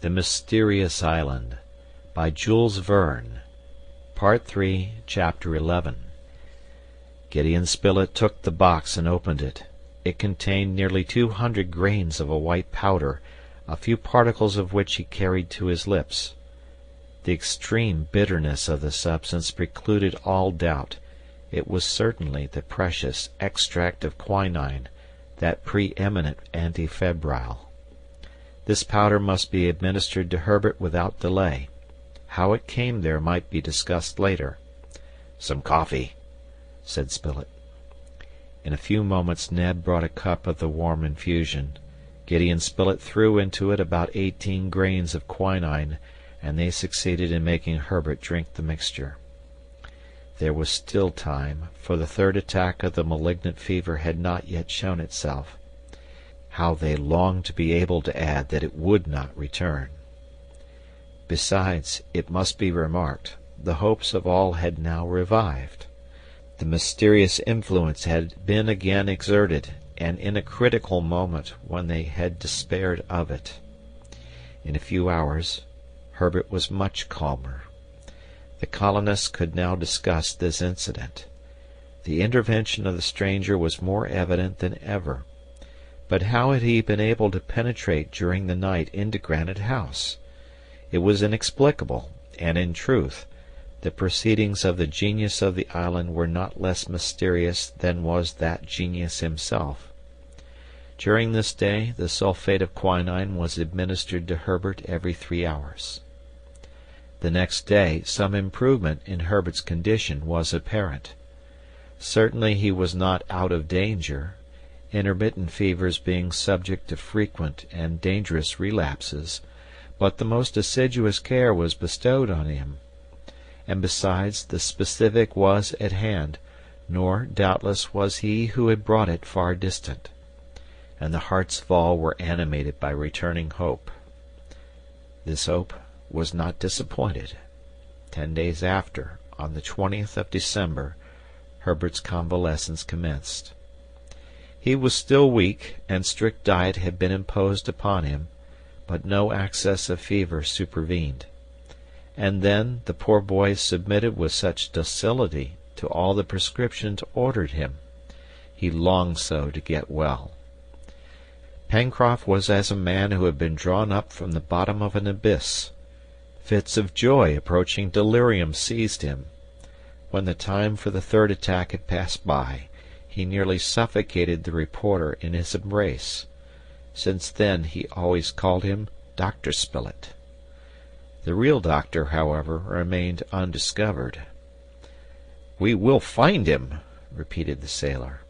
The Mysterious Island by Jules Verne. Part 3, Chapter 11. Gideon Spilett took the box and opened it. It contained nearly 200 grains of a white powder, a few particles of which he carried to his lips. The extreme bitterness of the substance precluded all doubt. It was certainly the precious extract of quinine, that pre-eminent antifebrile. This powder must be administered to Herbert without delay. How it came there might be discussed later. "Some coffee," said Spilett. In a few moments Ned brought a cup of the warm infusion. Gideon Spilett threw into it about 18 grains of quinine, and they succeeded in making Herbert drink the mixture. There was still time, for the third attack of the malignant fever had not yet shown itself. How they longed to be able to add that it would not return. Besides, it must be remarked, the hopes of all had now revived. The mysterious influence had been again exerted, and in a critical moment when they had despaired of it. In a few hours, Herbert was much calmer. The colonists could now discuss this incident. The intervention of the stranger was more evident than ever. But how had he been able to penetrate during the night into Granite House? It was inexplicable, and in truth, the proceedings of the genius of the island were not less mysterious than was that genius himself. During this day the sulfate of quinine was administered to Herbert every 3 hours. The next day some improvement in Herbert's condition was apparent. Certainly he was not out of danger, intermittent fevers being subject to frequent and dangerous relapses, but the most assiduous care was bestowed on him. And besides, the specific was at hand, nor, doubtless, was he who had brought it far distant. And the hearts of all were animated by returning hope. This hope was not disappointed. 10 days after, on the 20th of December, Herbert's convalescence commenced. He was still weak, and strict diet had been imposed upon him, but no access of fever supervened. And then the poor boy submitted with such docility to all the prescriptions ordered him. He longed so to get well. Pencroft was as a man who had been drawn up from the bottom of an abyss. Fits of joy approaching delirium seized him. When the time for the third attack had passed by, he nearly suffocated the reporter in his embrace. Since then he always called him Dr. Spilett. The real doctor, however, remained undiscovered. "We will find him," repeated the sailor.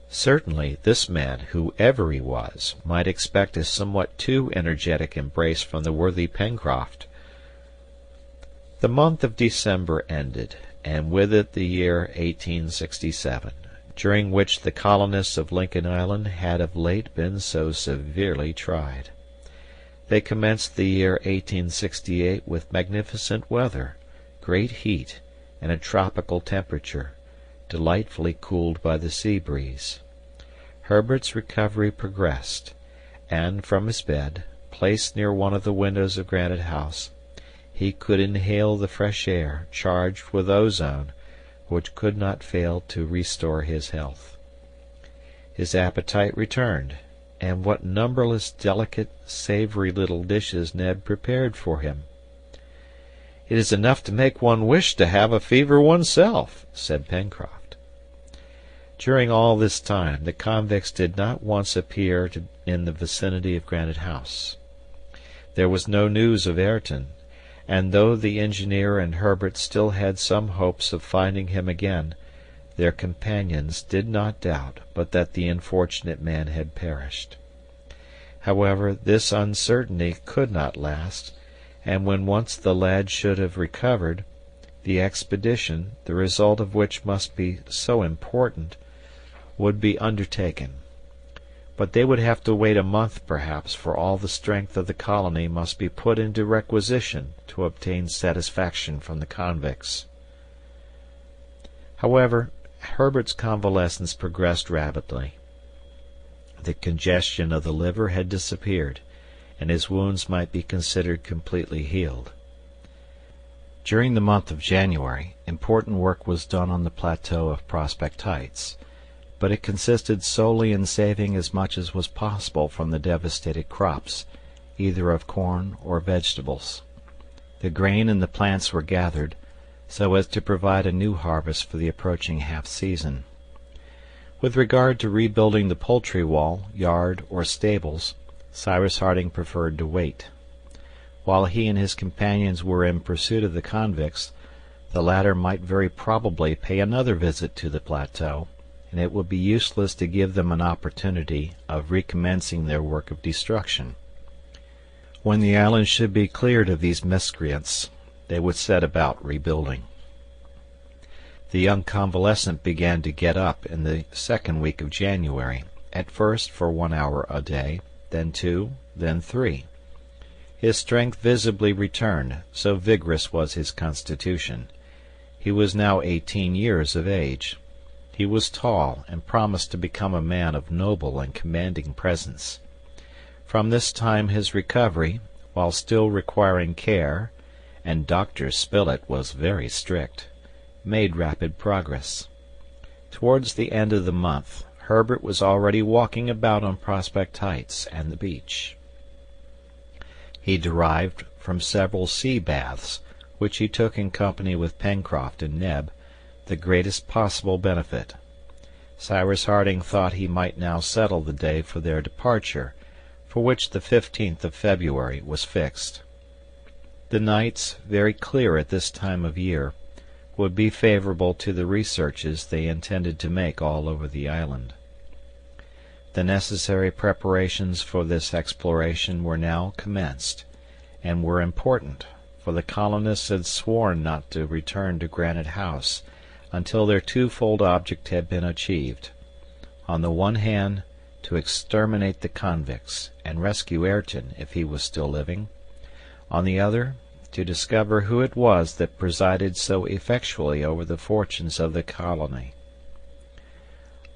Certainly this man, whoever he was, might expect a somewhat too energetic embrace from the worthy Pencroft. The month of December ended, and with it the year 1867. During which the colonists of Lincoln Island had of late been so severely tried. They commenced the year 1868 with magnificent weather, great heat, and a tropical temperature, delightfully cooled by the sea breeze. Herbert's recovery progressed, and from his bed, placed near one of the windows of Granite House, he could inhale the fresh air charged with ozone, which could not fail to restore his health. His appetite returned, and what numberless delicate, savory little dishes Ned prepared for him. "It is enough to make one wish to have a fever oneself," said Pencroft. During all this time the convicts did not once appear in the vicinity of Granite House. There was no news of Ayrton, and though the engineer and Herbert still had some hopes of finding him again, their companions did not doubt but that the unfortunate man had perished. However, this uncertainty could not last, and when once the lad should have recovered, the expedition, the result of which must be so important, would be undertaken. But they would have to wait a month perhaps, for all the strength of the colony must be put into requisition to obtain satisfaction from the convicts. However, Herbert's convalescence progressed rapidly. The congestion of the liver had disappeared, and his wounds might be considered completely healed. During the month of January, important work was done on the plateau of Prospect Heights, but it consisted solely in saving as much as was possible from the devastated crops, either of corn or vegetables. The grain and the plants were gathered, so as to provide a new harvest for the approaching half-season. With regard to rebuilding the poultry wall, yard, or stables, Cyrus Harding preferred to wait. While he and his companions were in pursuit of the convicts, the latter might very probably pay another visit to the plateau, and it would be useless to give them an opportunity of recommencing their work of destruction. When the island should be cleared of these miscreants, they would set about rebuilding. The young convalescent began to get up in the second week of January, at first for 1 hour a day, then 2, then 3. His strength visibly returned, so vigorous was his constitution. He was now 18 years of age. He was tall, and promised to become a man of noble and commanding presence. From this time his recovery, while still requiring care, and Dr. Spilett was very strict, made rapid progress. Towards the end of the month, Herbert was already walking about on Prospect Heights and the beach. He derived from several sea baths, which he took in company with Pencroft and Neb, the greatest possible benefit. Cyrus Harding thought he might now settle the day for their departure, for which the 15th of February was fixed. The nights, very clear at this time of year, would be favorable to the researches they intended to make all over the island. The necessary preparations for this exploration were now commenced, and were important, for the colonists had sworn not to return to Granite House until their twofold object had been achieved: on the one hand, to exterminate the convicts, and rescue Ayrton if he was still living; on the other, to discover who it was that presided so effectually over the fortunes of the colony.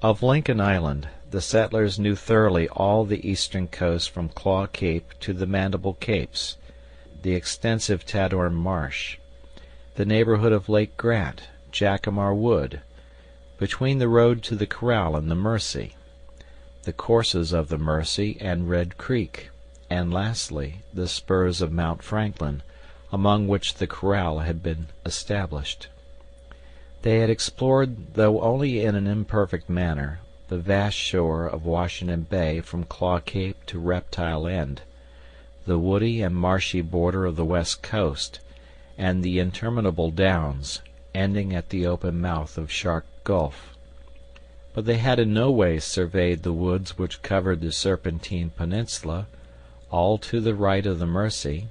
Of Lincoln Island, the settlers knew thoroughly all the eastern coast from Claw Cape to the Mandible Capes, the extensive Tadorn Marsh, the neighborhood of Lake Grant, Jacamar Wood, between the road to the corral and the Mercy, the courses of the Mercy and Red Creek, and lastly the spurs of Mount Franklin, among which the corral had been established. They had explored, though only in an imperfect manner, the vast shore of Washington Bay from Claw Cape to Reptile End, the woody and marshy border of the west coast, and the interminable downs, ending at the open mouth of Shark Gulf. But they had in no way surveyed the woods which covered the Serpentine Peninsula, all to the right of the Mercy,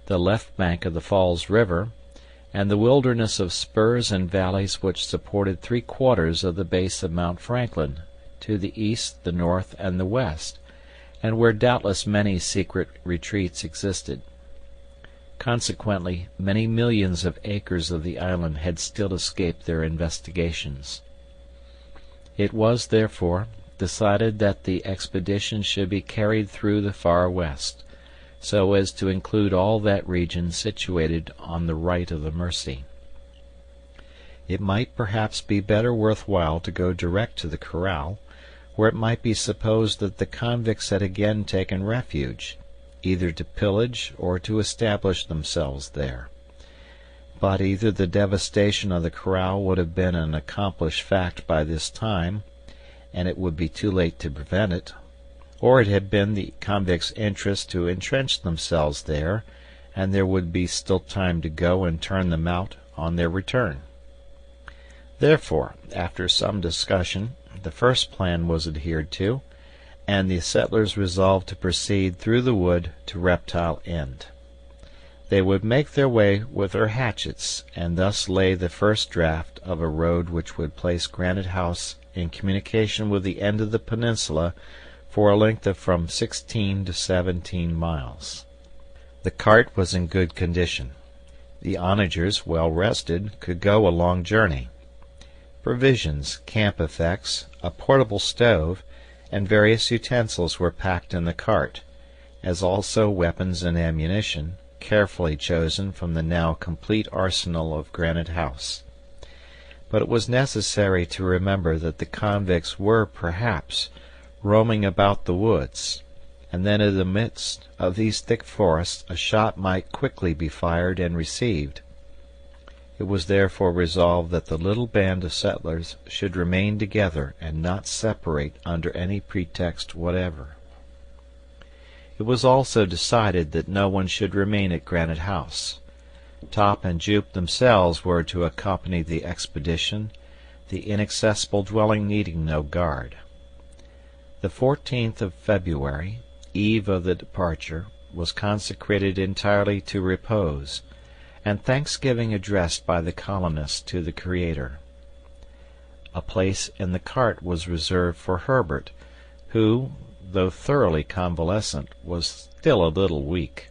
the left bank of the Falls River, and the wilderness of spurs and valleys which supported 3/4 of the base of Mount Franklin, to the east, the north, and the west, and where doubtless many secret retreats existed. Consequently, many millions of acres of the island had still escaped their investigations. It was, therefore, decided that the expedition should be carried through the far west, so as to include all that region situated on the right of the Mercy. It might perhaps be better worth while to go direct to the corral, where it might be supposed that the convicts had again taken refuge, either to pillage or to establish themselves there. But either the devastation of the corral would have been an accomplished fact by this time, and it would be too late to prevent it, or it had been the convicts' interest to entrench themselves there, and there would be still time to go and turn them out on their return. Therefore, after some discussion, the first plan was adhered to, and the settlers resolved to proceed through the wood to Reptile End. They would make their way with their hatchets, and thus lay the first draft of a road which would place Granite House in communication with the end of the peninsula for a length of from 16 to 17 miles. The cart was in good condition. The onagers, well rested, could go a long journey. Provisions, camp effects, a portable stove, and various utensils were packed in the cart, as also weapons and ammunition, carefully chosen from the now complete arsenal of Granite House. But it was necessary to remember that the convicts were, perhaps, roaming about the woods, and that in the midst of these thick forests a shot might quickly be fired and received. It was therefore resolved that the little band of settlers should remain together and not separate under any pretext whatever. It was also decided that no one should remain at Granite House. Top and Jup themselves were to accompany the expedition, the inaccessible dwelling needing no guard. The 14th of February, eve of the departure, was consecrated entirely to repose, and thanksgiving addressed by the colonists to the Creator. A place in the cart was reserved for Herbert, who, though thoroughly convalescent, was still a little weak.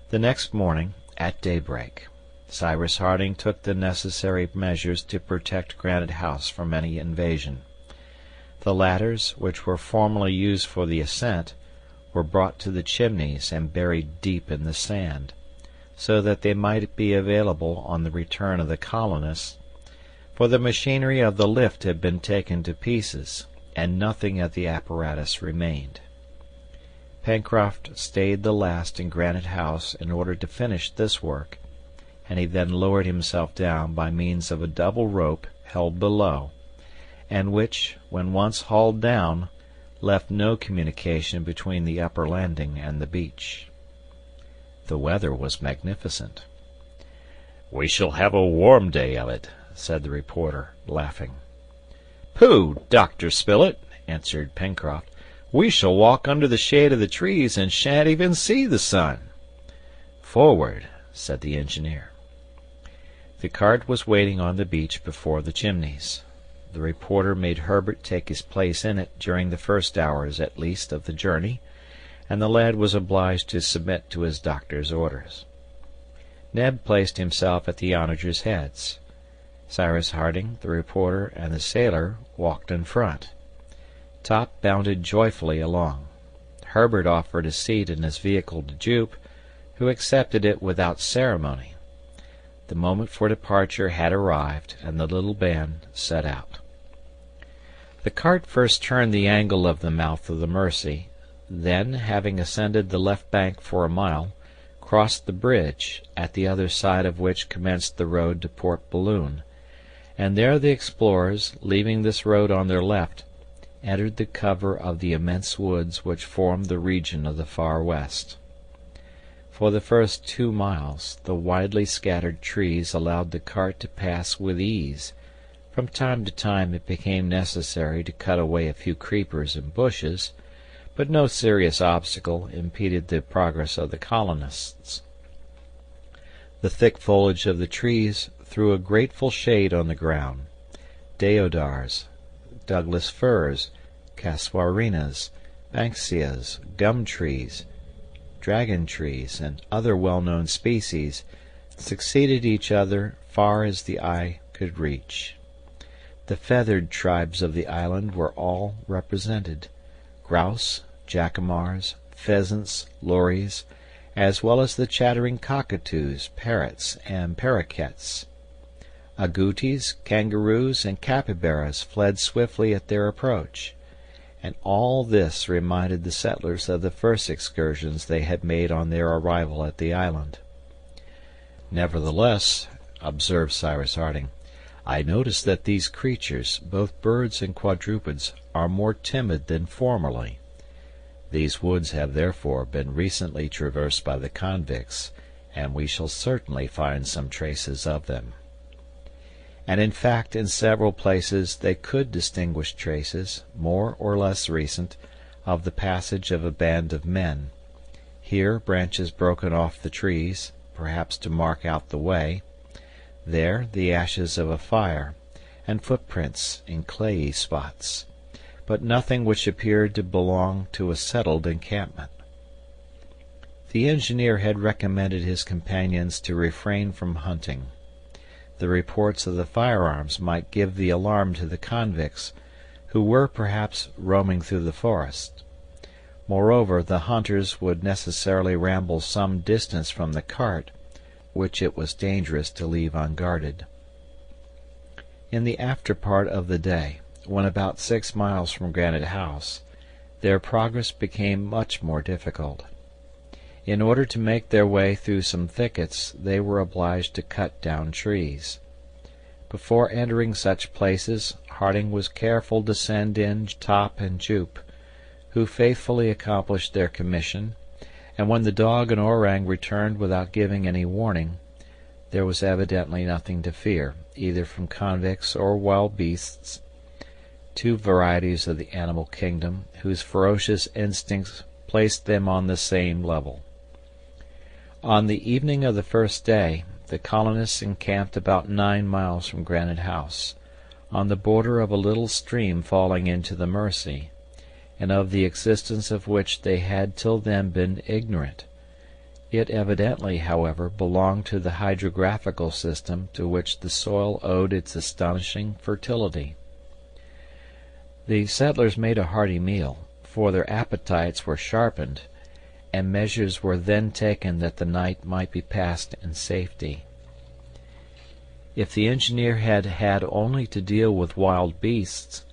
The next morning, at daybreak, Cyrus Harding took the necessary measures to protect Granite House from any invasion. The ladders, which were formerly used for the ascent, were brought to the chimneys and buried deep in the sand, so that they might be available on the return of the colonists, for the machinery of the lift had been taken to pieces, and nothing of the apparatus remained. Pencroft stayed the last in Granite House in order to finish this work, and he then lowered himself down by means of a double rope held below, and which, when once hauled down, left no communication between the upper landing and the beach. The weather was magnificent. "We shall have a warm day of it," said the reporter, laughing. "Pooh, Dr. Spilett," answered Pencroft. "We shall walk under the shade of the trees and shan't even see the sun." "Forward," said the engineer. The cart was waiting on the beach before the chimneys. The reporter made Herbert take his place in it during the first hours at least of the journey, and the lad was obliged to submit to his doctor's orders. Neb placed himself at the onagers' heads. Cyrus Harding, the reporter, and the sailor walked in front. Top bounded joyfully along. Herbert offered a seat in his vehicle to Jup, who accepted it without ceremony. The moment for departure had arrived, and the little band set out. The cart first turned the angle of the mouth of the Mercy, then, having ascended the left bank for a mile, crossed the bridge, at the other side of which commenced the road to Port Balloon, and there the explorers, leaving this road on their left, entered the cover of the immense woods which formed the region of the far west. For the first 2 miles, the widely scattered trees allowed the cart to pass with ease. From time to time it became necessary to cut away a few creepers and bushes, but no serious obstacle impeded the progress of the colonists. The thick foliage of the trees threw a grateful shade on the ground. Deodars, Douglas firs, casuarinas, banksias, gum trees, dragon trees, and other well-known species succeeded each other far as the eye could reach. The feathered tribes of the island were all represented: grouse, jacamars, pheasants, lories, as well as the chattering cockatoos, parrots, and paroquets. Agoutis, kangaroos, and capybaras fled swiftly at their approach, and all this reminded the settlers of the first excursions they had made on their arrival at the island. "Nevertheless," observed Cyrus Harding, "I notice that these creatures, both birds and quadrupeds, are more timid than formerly. These woods have therefore been recently traversed by the convicts, and we shall certainly find some traces of them." And in fact, in several places they could distinguish traces, more or less recent, of the passage of a band of men. Here branches broken off the trees, perhaps to mark out the way; there the ashes of a fire, and footprints in clayey spots, but nothing which appeared to belong to a settled encampment. The engineer had recommended his companions to refrain from hunting. The reports of the firearms might give the alarm to the convicts, who were perhaps roaming through the forest. Moreover, the hunters would necessarily ramble some distance from the cart, which it was dangerous to leave unguarded. In the after part of the day, when about 6 miles from Granite House, their progress became much more difficult. In order to make their way through some thickets, they were obliged to cut down trees. Before entering such places, Harding was careful to send in Top and Jup, who faithfully accomplished their commission, and when the dog and orang returned without giving any warning, there was evidently nothing to fear, either from convicts or wild beasts, two varieties of the animal kingdom whose ferocious instincts placed them on the same level. On the evening of the first day, the colonists encamped about 9 miles from Granite House, on the border of a little stream falling into the Mersey, and of the existence of which they had till then been ignorant. It evidently, however, belonged to the hydrographical system to which the soil owed its astonishing fertility. The settlers made a hearty meal, for their appetites were sharpened, and measures were then taken that the night might be passed in safety. If the engineer had had only to deal with wild beasts,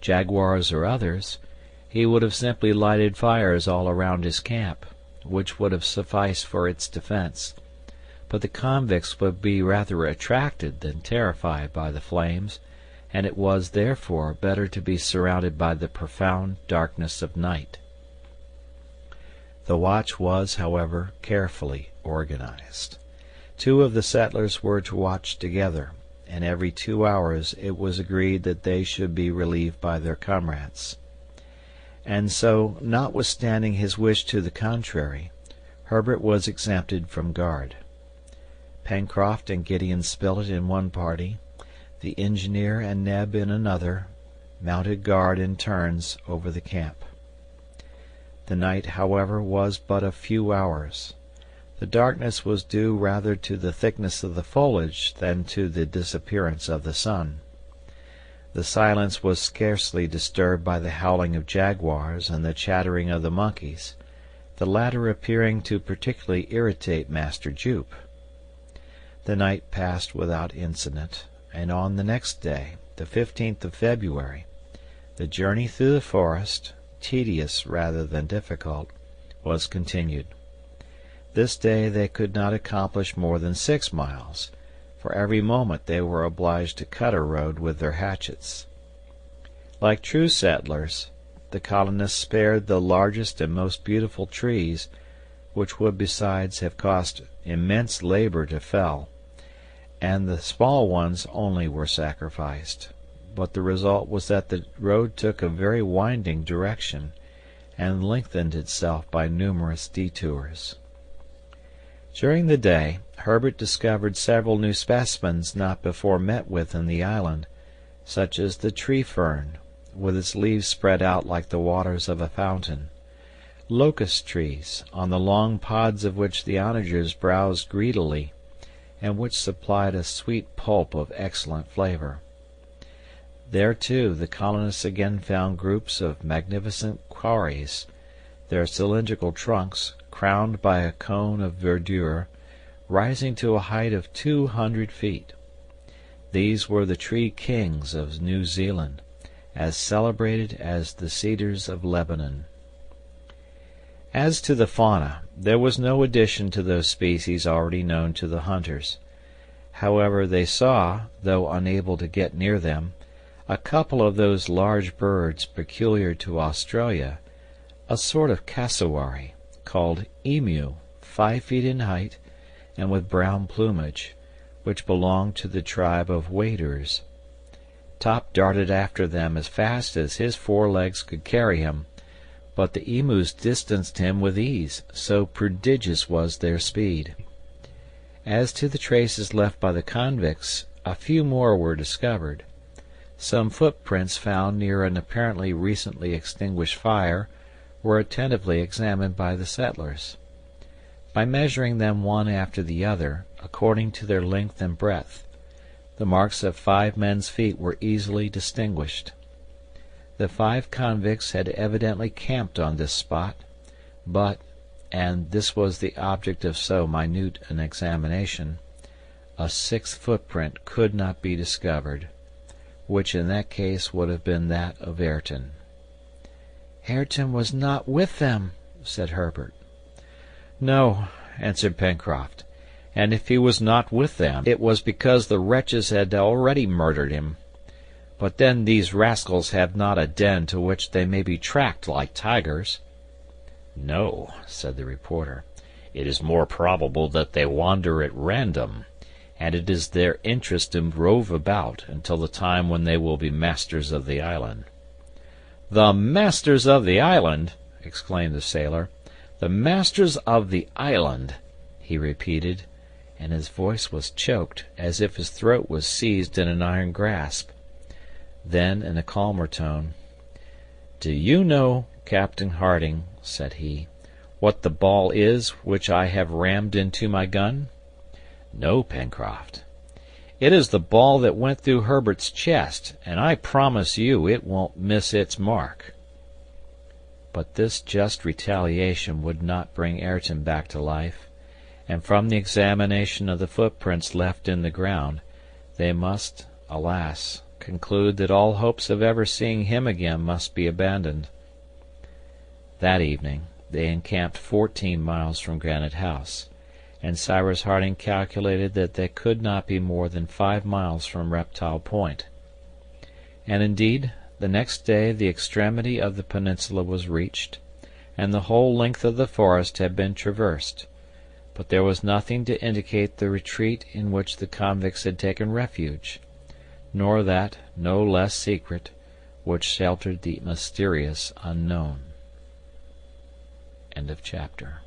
jaguars or others, he would have simply lighted fires all around his camp, which would have sufficed for its defense, but the convicts would be rather attracted than terrified by the flames, and it was, therefore, better to be surrounded by the profound darkness of night. The watch was, however, carefully organized. 2 of the settlers were to watch together, and every 2 hours it was agreed that they should be relieved by their comrades. And so, notwithstanding his wish to the contrary, Herbert was exempted from guard. Pencroft and Gideon Spilett in one party, the engineer and Neb in another, mounted guard in turns over the camp. The night, however, was but a few hours. The darkness was due rather to the thickness of the foliage than to the disappearance of the sun. The silence was scarcely disturbed by the howling of jaguars and the chattering of the monkeys, the latter appearing to particularly irritate Master Jup. The night passed without incident, and on the next day, the 15th of February, the journey through the forest, tedious rather than difficult, was continued. This day they could not accomplish more than 6 miles, for every moment they were obliged to cut a road with their hatchets. Like true settlers, the colonists spared the largest and most beautiful trees, which would besides have cost immense labor to fell, and the small ones only were sacrificed. But the result was that the road took a very winding direction, and lengthened itself by numerous detours. During the day, Herbert discovered several new specimens not before met with in the island, such as the tree fern, with its leaves spread out like the waters of a fountain, locust trees, on the long pods of which the onagers browsed greedily, and which supplied a sweet pulp of excellent flavor. There, too, the colonists again found groups of magnificent quarries, their cylindrical trunks, crowned by a cone of verdure, rising to a height of 200 feet. These were the tree kings of New Zealand, as celebrated as the cedars of Lebanon. As to the fauna, there was no addition to those species already known to the hunters. However, they saw, though unable to get near them, a couple of those large birds peculiar to Australia, a sort of cassowary, called emu, 5 feet in height, and with brown plumage, which belonged to the tribe of waders. Top darted after them as fast as his 4 legs could carry him, but the emus distanced him with ease, so prodigious was their speed. As to the traces left by the convicts, a few more were discovered. Some footprints found near an apparently recently extinguished fire were attentively examined by the settlers. By measuring them one after the other, according to their length and breadth, the marks of 5 men's feet were easily distinguished. The 5 convicts had evidently camped on this spot, But, and this was the object of so minute an examination, a sixth footprint could not be discovered, which in that case would have been that of Ayrton. "Ayrton was not with them," said Herbert. "No," answered Pencroft, "and if he was not with them, it was because the wretches had already murdered him. But then these rascals have not a den to which they may be tracked like tigers." "No," said the reporter, "it is more probable that they wander at random, and it is their interest to rove about until the time when they will be masters of the island." "The masters of the island!" exclaimed the sailor. "The masters of the island!" he repeated, and his voice was choked, as if his throat was seized in an iron grasp. Then, in a calmer tone, "Do you know, Captain Harding," said he, "what the ball is which I have rammed into my gun?" "No, Pencroft." "It is the ball that went through Herbert's chest, and I promise you it won't miss its mark." But this just retaliation would not bring Ayrton back to life, and from the examination of the footprints left in the ground, they must, alas, conclude that all hopes of ever seeing him again must be abandoned. That evening they encamped 14 miles from Granite House, and Cyrus Harding calculated that they could not be more than 5 miles from Reptile Point. And indeed, the next day the extremity of the peninsula was reached, and the whole length of the forest had been traversed, but there was nothing to indicate the retreat in which the convicts had taken refuge, nor that, no less secret, which sheltered the mysterious unknown. End of chapter.